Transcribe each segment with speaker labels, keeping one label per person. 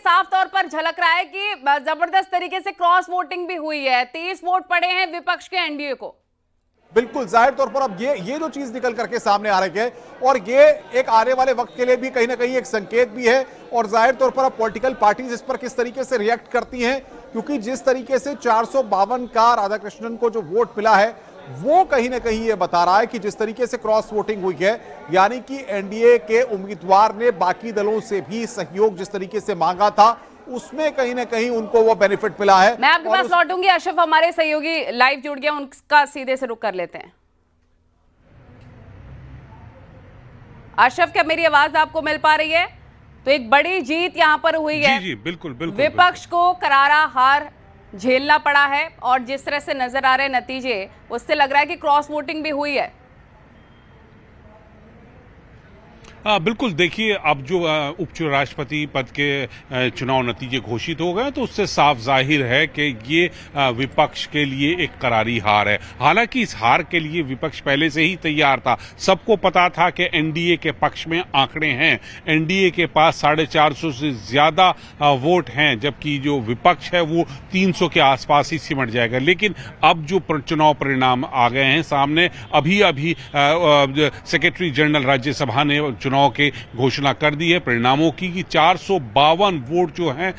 Speaker 1: साफ तौर पर झलक रहा है कि जबरदस्त तरीके से क्रॉस वोटिंग भी हुई है। 30 वोट पड़े हैं विपक्ष के एनडीए को।
Speaker 2: बिल्कुल जाहिर तौर पर अब ये जो चीज निकल करके सामने आ रही है और ये एक आने वाले वक्त के लिए भी कहीं ना कहीं एक संकेत भी है और जाहिर तौर पर अब पॉलिटिकल पार्टीज इस पर किस तरीके से रिएक्ट करती हैं, क्योंकि जिस तरीके से 452 का राधाकृष्णन को जो वोट मिला है वो कहीं ना कहीं ये बता रहा है कि जिस तरीके से क्रॉस वोटिंग हुई है, यानी कि एनडीए के उम्मीदवार ने बाकी दलों से भी सहयोग जिस तरीके से मांगा था उसमें कहीं ना कहीं उनको वो बेनिफिट मिला है।
Speaker 1: मैं आपके पास लौटूंगी। अशरफ हमारे सहयोगी लाइव जुड़ गया, उनका सीधे से रुख कर लेते हैं। अशरफ, क्या मेरी आवाज आपको मिल पा रही है? तो एक बड़ी जीत यहां पर हुई है।
Speaker 3: जी बिल्कुल बिल्कुल।
Speaker 1: विपक्ष को करारा हार झेलना पड़ा है और जिस तरह से नजर आ रहे नतीजे, उससे लग रहा है कि क्रॉस वोटिंग भी हुई है।
Speaker 3: हाँ बिल्कुल, देखिए अब जो उपराष्ट्रपति पद के चुनाव नतीजे घोषित हो गए तो उससे साफ जाहिर है कि ये विपक्ष के लिए एक करारी हार है। हालांकि इस हार के लिए विपक्ष पहले से ही तैयार था। सबको पता था कि एनडीए के पक्ष में आंकड़े हैं, एनडीए के पास 450 से ज्यादा वोट हैं, जबकि जो विपक्ष है वो 300 के आसपास ही सिमट जाएगा। लेकिन अब जो चुनाव परिणाम आ गए हैं सामने, अभी सेक्रेटरी जनरल राज्यसभा ने चुनाव के घोषणा कर दी है परिणामों की कि 452 वोट जो हैं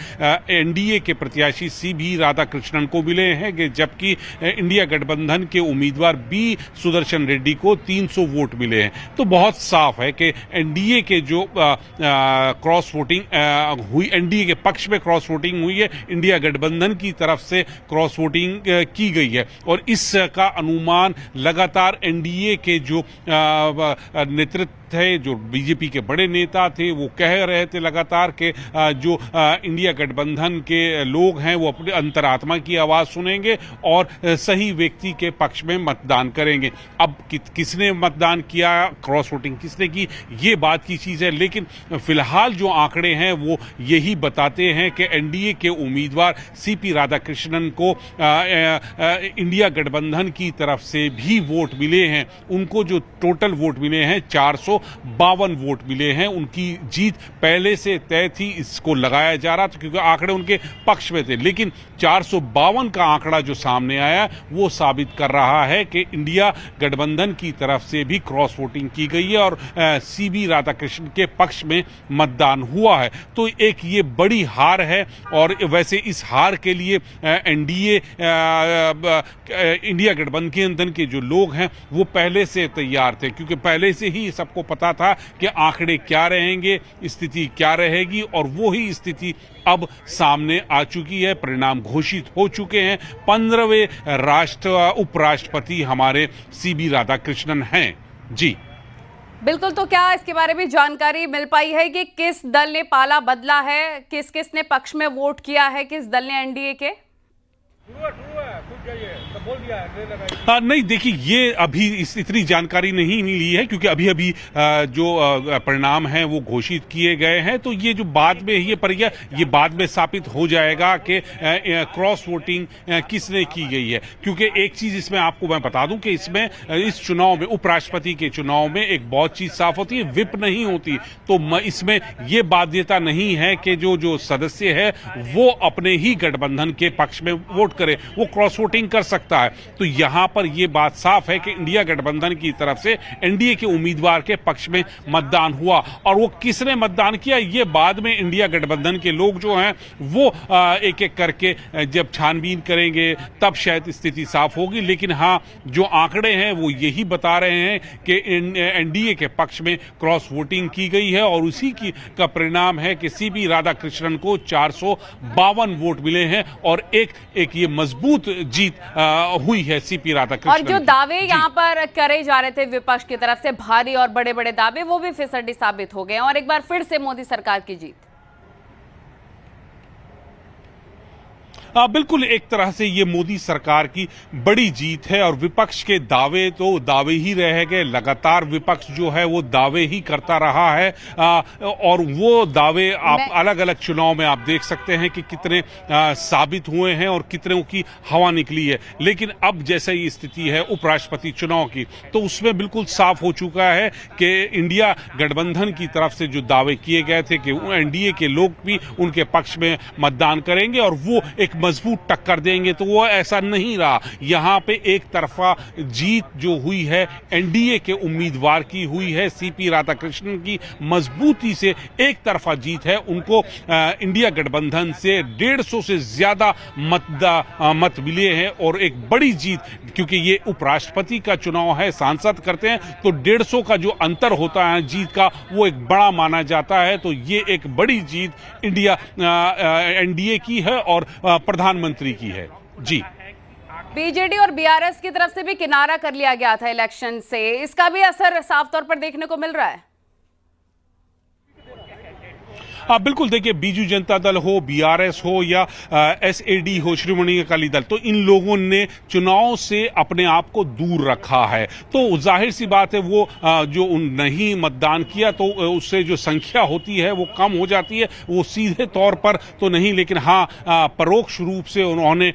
Speaker 3: एनडीए के प्रत्याशी सीवी राधाकृष्णन को मिले हैं, जबकि इंडिया गठबंधन के उम्मीदवार बी सुदर्शन रेड्डी को 300 वोट मिले हैं। तो बहुत साफ है कि एनडीए के जो क्रॉस वोटिंग हुई, एनडीए के पक्ष में क्रॉस वोटिंग हुई है, इंडिया गठबंधन की तरफ से क्रॉस वोटिंग की गई है। और इसका अनुमान लगातार एनडीए के जो नेतृत्व थे, जो बीजेपी के बड़े नेता थे, वो कह रहे थे लगातार कि जो इंडिया गठबंधन के लोग हैं वो अपने अंतरात्मा की आवाज सुनेंगे और सही व्यक्ति के पक्ष में मतदान करेंगे। अब किसने मतदान किया, क्रॉस वोटिंग किसने की, ये बात की चीज है। लेकिन फिलहाल जो आंकड़े हैं वो यही बताते हैं कि एनडीए के उम्मीदवार सीपी राधाकृष्णन को इंडिया गठबंधन की तरफ से भी वोट मिले हैं। उनको जो टोटल वोट मिले हैं 452 वोट मिले हैं। उनकी जीत पहले से तय थी, इसको लगाया जा रहा था क्योंकि आंकड़े उनके पक्ष में थे। लेकिन 452 का आंकड़ा जो सामने आया वो साबित कर रहा है कि इंडिया गठबंधन की तरफ से भी क्रॉस वोटिंग की गई है और सीवी राधाकृष्णन के पक्ष में मतदान हुआ है। तो एक ये बड़ी हार है। और वैसे इस हार के लिए एनडीए इंडिया गठबंधन के जो लोग हैं वो पहले से तैयार थे, क्योंकि पहले से ही सबको पता था कि आंकड़े क्या रहेंगे, स्थिति क्या रहेगी, और वो ही स्थिति अब सामने आ चुकी है। परिणाम घोषित हो चुके हैं। 15वें उपराष्ट्रपति हमारे सीवी राधाकृष्णन हैं। जी
Speaker 1: बिल्कुल। तो क्या इसके बारे में जानकारी मिल पाई है कि किस दल ने पाला बदला है, किस किस ने पक्ष में वोट किया है, किस दल ने एनडीए के?
Speaker 3: नहीं, देखिए ये अभी इतनी जानकारी नहीं मिली है, क्योंकि अभी जो परिणाम हैं वो घोषित किए गए हैं। तो ये जो बाद में ये बाद में स्थापित हो जाएगा कि क्रॉस वोटिंग किसने की गई है। क्योंकि एक चीज इसमें आपको मैं बता दूं कि इसमें इस चुनाव में, उपराष्ट्रपति के चुनाव में एक बहुत चीज साफ होती है, विप नहीं होती। तो इसमें ये बाध्यता नहीं है कि जो सदस्य है वो अपने ही गठबंधन के पक्ष में वोट करे, वो क्रॉस वोटिंग कर सकता है। तो यहां पर यह बात साफ है कि इंडिया गठबंधन की तरफ से एनडीए के उम्मीदवार के पक्ष में मतदान हुआ। और वो किसने मतदान किया ये बाद में इंडिया गठबंधन के लोग जो हैं वो एक एक करके जब छानबीन करेंगे तब शायद स्थिति साफ होगी। लेकिन हाँ, जो आंकड़े हैं वो यही बता रहे हैं कि एनडीए के पक्ष में क्रॉस वोटिंग की गई है और उसी का परिणाम है कि सीवी राधाकृष्णन को 452 वोट मिले हैं और एक ये मजबूत जीत हुई है सीपी राधाकृष्णन।
Speaker 1: और जो दावे यहाँ पर करे जा रहे थे विपक्ष की तरफ से, भारी और बड़े बड़े दावे, वो भी फिसड्डी साबित हो गए और एक बार फिर से मोदी सरकार की जीत।
Speaker 3: बिल्कुल एक तरह से ये मोदी सरकार की बड़ी जीत है और विपक्ष के दावे तो दावे ही रह गए। लगातार विपक्ष जो है वो दावे ही करता रहा है और वो दावे आप अलग अलग चुनाव में आप देख सकते हैं कि कितने साबित हुए हैं और कितनों की हवा निकली है। लेकिन अब जैसे ये स्थिति है उपराष्ट्रपति चुनाव की, तो उसमें बिल्कुल साफ हो चुका है कि इंडिया गठबंधन की तरफ से जो दावे किए गए थे कि एनडीए के लोग भी उनके पक्ष में मतदान करेंगे और वो एक मजबूत टक्कर देंगे, तो वो ऐसा नहीं रहा। यहां पे एक तरफा जीत जो हुई है एनडीए के उम्मीदवार की हुई है, सीपी राधाकृष्णन की मजबूती से एक तरफा जीत है। उनको इंडिया गठबंधन से 150 से ज्यादा मत मिले हैं और एक बड़ी जीत, क्योंकि ये उपराष्ट्रपति का चुनाव है, सांसद करते हैं तो 150 का जो अंतर होता है जीत का वो एक बड़ा माना जाता है। तो ये एक बड़ी जीत इंडिया एनडीए की है और प्रधानमंत्री की है। जी,
Speaker 1: बीजेडी और बीआरएस की तरफ से भी किनारा कर लिया गया था इलेक्शन से, इसका भी असर साफ तौर पर देखने को मिल रहा है।
Speaker 3: बिल्कुल देखिए, बीजू जनता दल हो, बीआरएस हो या एसएडी हो, श्रोमणी अकाली दल, तो इन लोगों ने चुनाव से अपने आप को दूर रखा है। तो जाहिर सी बात है वो जो नहीं मतदान किया तो उससे जो संख्या होती है वो कम हो जाती है। वो सीधे तौर पर तो नहीं, लेकिन हाँ परोक्ष रूप से उन्होंने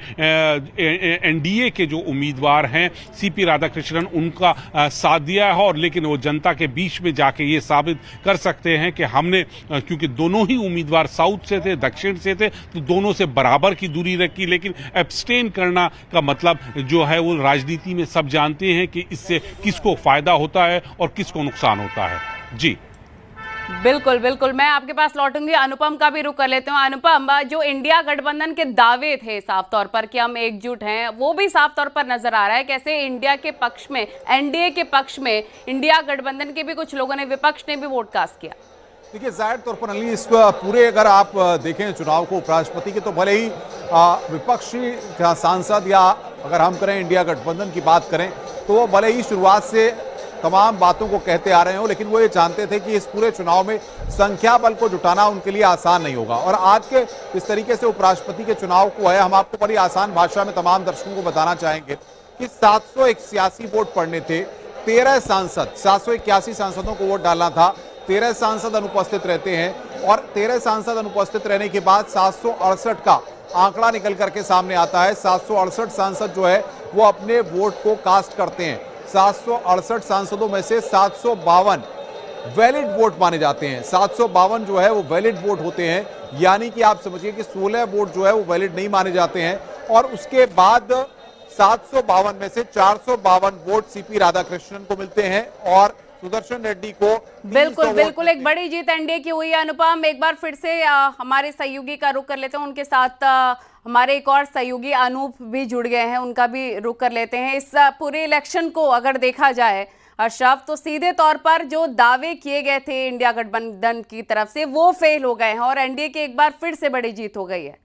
Speaker 3: एनडीए के जो उम्मीदवार हैं सीपी राधाकृष्णन उनका साथ दिया है। और लेकिन वो जनता के बीच में जाके ये साबित कर सकते हैं कि हमने, क्योंकि दोनों ही उम्मीदवार साउथ से थे, दक्षिण से थे, तो दोनों से बराबर की दूरी रखी। लेकिन एब्सटेन करना का मतलब जो है वो राजनीति में सब जानते हैं कि इससे किसको फायदा होता है और किसको नुकसान होता है। जी
Speaker 1: बिल्कुल बिल्कुल, मैं आपके पास लौटूंगी। अनुपम का भी रुख कर लेते हैं। अनुपम, जो इंडिया गठबंधन के दावे थे साफ तौर पर कि हम एकजुट हैं, वो भी साफ तौर पर नजर आ रहा है। कैसे इंडिया के पक्ष में, एनडीए के पक्ष में इंडिया गठबंधन के भी कुछ लोगों ने, विपक्ष ने भी वोट कास्ट किया।
Speaker 2: देखिए, जाहिर तौर पर अली इस पूरे अगर आप देखें चुनाव को उपराष्ट्रपति के, तो भले ही विपक्षी सांसद या अगर हम करें इंडिया गठबंधन की बात करें तो वो भले ही शुरुआत से तमाम बातों को कहते आ रहे हो, लेकिन वो ये जानते थे कि इस पूरे चुनाव में संख्या बल को जुटाना उनके लिए आसान नहीं होगा। और आज के इस तरीके से उपराष्ट्रपति के चुनाव को है, हम आपको बड़ी आसान भाषा में तमाम दर्शकों को बताना चाहेंगे कि 781 वोट पड़ने थे, 13 सांसद, 781 सांसदों को वोट डालना था, 13 सांसद अनुपस्थित रहते हैं और 13 सांसद अनुपस्थित रहने के बाद 768 का आंकड़ा निकल करके सामने आता है। 768 सांसद जो है वो अपने वोट को कास्ट करते हैं। 768 सांसदों में से 752 वैलिड वोट माने जाते हैं। 752 जो है वो वैलिड वोट होते हैं, यानी कि आप समझिए कि 16 वोट जो है वो वैलिड नहीं माने जाते हैं। और उसके बाद 752 में से 452 वोट सीपी राधाकृष्णन को मिलते हैं और सुदर्शन रेड्डी को।
Speaker 1: बिल्कुल बिल्कुल, एक बड़ी जीत एनडीए की हुई है। अनुपम, एक बार फिर से हमारे सहयोगी का रुख कर लेते हैं, उनके साथ हमारे एक और सहयोगी अनूप भी जुड़ गए हैं, उनका भी रुख कर लेते हैं। इस पूरे इलेक्शन को अगर देखा जाए अशरफ, तो सीधे तौर पर जो दावे किए गए थे इंडिया गठबंधन की तरफ से वो फेल हो गए हैं और एनडीए की एक बार फिर से बड़ी जीत हो गई है।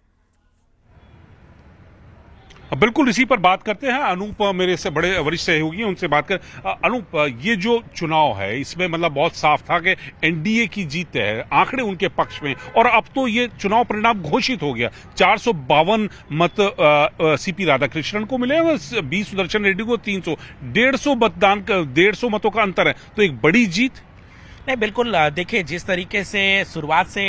Speaker 3: बिल्कुल इसी पर बात करते हैं। अनूप मेरे से बड़े वरिष्ठ सहयोगी हैं, उनसे बात कर। अनूप, ये जो चुनाव है इसमें मतलब बहुत साफ था कि एनडीए की जीत है, आंकड़े उनके पक्ष में, और अब तो ये चुनाव परिणाम घोषित हो गया। 452 मत सीपी राधाकृष्णन को मिले और 20 सुदर्शन रेड्डी को 300, 150 मतों का अंतर है, तो एक बड़ी जीत।
Speaker 4: नहीं, बिल्कुल देखिए, जिस तरीके से शुरुआत से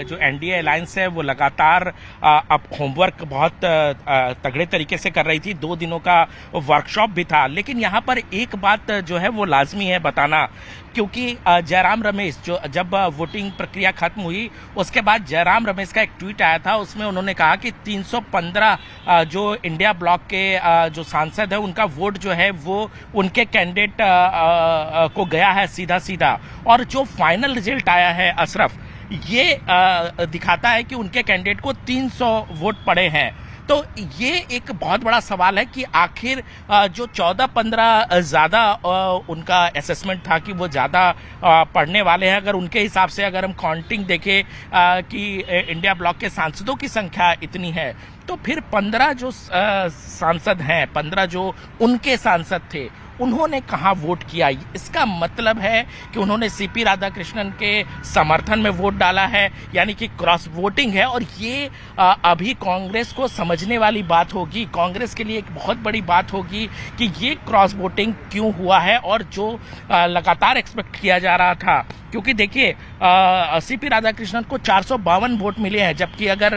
Speaker 4: जो एनडीए अलायंस है वो लगातार अब होमवर्क बहुत तगड़े तरीके से कर रही थी। 2 दिनों का वर्कशॉप भी था, लेकिन यहाँ पर एक बात जो है वो लाजमी है बताना, क्योंकि जयराम रमेश जो जब वोटिंग प्रक्रिया खत्म हुई उसके बाद जयराम रमेश का एक ट्वीट आया था, उसमें उन्होंने कहा कि 315 जो इंडिया ब्लॉक के जो सांसद है उनका वोट जो है वो उनके कैंडिडेट को गया है सीधा सीधा। और जो फाइनल रिजल्ट आया है अशरफ, ये दिखाता है कि उनके कैंडिडेट को 300 वोट पड़े हैं। तो ये एक बहुत बड़ा सवाल है कि आखिर जो 14-15 ज़्यादा उनका असेसमेंट था कि वो ज़्यादा पढ़ने वाले हैं, अगर उनके हिसाब से अगर हम काउंटिंग देखें कि इंडिया ब्लॉक के सांसदों की संख्या इतनी है, तो फिर 15 जो सांसद हैं, 15 जो उनके सांसद थे, उन्होंने कहाँ वोट किया। इसका मतलब है कि उन्होंने सीपी राधाकृष्णन के समर्थन में वोट डाला है, यानी कि क्रॉस वोटिंग है। और ये अभी कांग्रेस को समझने वाली बात होगी, कांग्रेस के लिए एक बहुत बड़ी बात होगी कि ये क्रॉस वोटिंग क्यों हुआ है, और जो लगातार एक्सपेक्ट किया जा रहा था। क्योंकि देखिए सीपी राधाकृष्णन को 452 वोट मिले हैं, जबकि अगर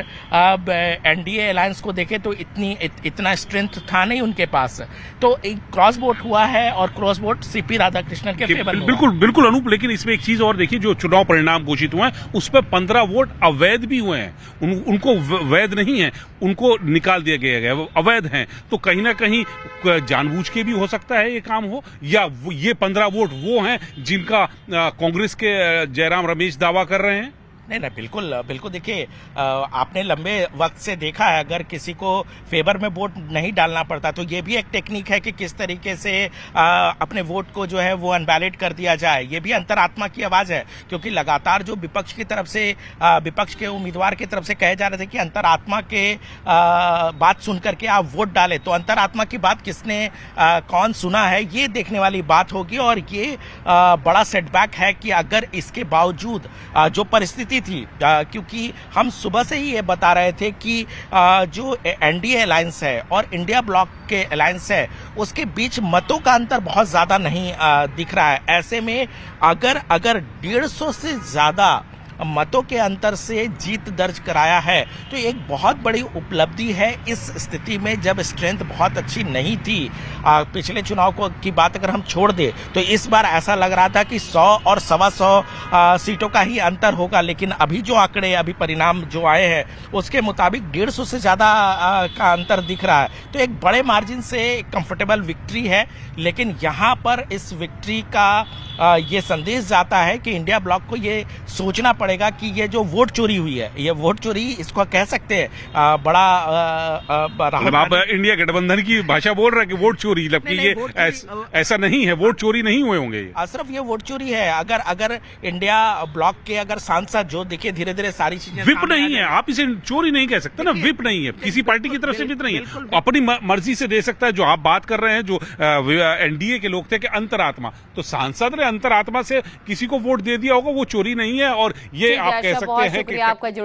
Speaker 4: एनडीए अलायंस को देखें तो इतना स्ट्रेंथ था नहीं उनके पास। तो एक क्रॉस वोट हुआ है और क्रॉस वोट सीपी राधाकृष्णन के फेवर में।
Speaker 3: बिल्कुल अनूप, लेकिन इसमें एक चीज और देखिए, जो चुनाव परिणाम घोषित हुए हैं उस पर 15 वोट अवैध भी हुए हैं। उनको वैध नहीं है, उनको निकाल दिया गया है, अवैध हैं। तो कहीं ना कहीं जानबूझ के भी हो सकता है ये काम हो, या ये 15 वोट वो हैं जिनका कांग्रेस के जयराम रमेश दावा कर रहे हैं।
Speaker 4: नहीं, बिल्कुल देखिए, आपने लंबे वक्त से देखा है, अगर किसी को फेवर में वोट नहीं डालना पड़ता तो ये भी एक टेक्निक है कि किस तरीके से अपने वोट को जो है वो अनवैलिड कर दिया जाए। ये भी अंतरात्मा की आवाज है, क्योंकि लगातार जो विपक्ष की तरफ से विपक्ष के उम्मीदवार की तरफ से कहे जा रहे थे कि अंतरात्मा के बात सुन करके आप वोट डालें, तो अंतरात्मा की बात किसने कौन सुना है, ये देखने वाली बात होगी। और ये बड़ा सेटबैक है कि अगर इसके बावजूद जो परिस्थिति थी, क्योंकि हम सुबह से ही ये बता रहे थे कि जो एनडीए अलायंस है और इंडिया ब्लॉक के अलायंस है, उसके बीच मतों का अंतर बहुत ज्यादा नहीं दिख रहा है। ऐसे में अगर 150 से ज्यादा मतों के अंतर से जीत दर्ज कराया है तो एक बहुत बड़ी उपलब्धि है इस स्थिति में, जब स्ट्रेंथ बहुत अच्छी नहीं थी। पिछले चुनाव की बात अगर हम छोड़ दे तो इस बार ऐसा लग रहा था कि 100 और 125 सीटों का ही अंतर होगा, लेकिन अभी जो आंकड़े, अभी परिणाम जो आए हैं उसके मुताबिक 150 से ज्यादा का अंतर दिख रहा है। तो एक बड़े मार्जिन से कंफर्टेबल विक्ट्री है, लेकिन यहाँ पर इस विक्ट्री का ये संदेश जाता है कि इंडिया ब्लॉक को ये सोचना पड़ेगा कि ये जो वोट चोरी हुई है, ये वोट चोरी इसको कह सकते हैं बड़ा
Speaker 3: आप इंडिया गठबंधन की भाषा बोल रहे हैं कि वोट चोरी, जबकि ये ऐसा नहीं है, वोट चोरी नहीं हुए होंगे।
Speaker 4: सिर्फ ये वोट चोरी है। अगर इंडिया ब्लॉक के अगर सांसद जो देखिए धीरे धीरे सारी चीजें
Speaker 3: विप नहीं है, आप इसे चोरी नहीं कह सकते ना, विप नहीं है, किसी पार्टी की तरफ से विप नहीं है, अपनी मर्जी से दे सकता है। जो आप बात कर रहे हैं, जो एनडीए के लोग थे कि अंतरात्मा, तो सांसद ने अंतरात्मा से किसी को वोट दे दिया होगा, वो चोरी नहीं है। और ये आप कह सकते हैं कि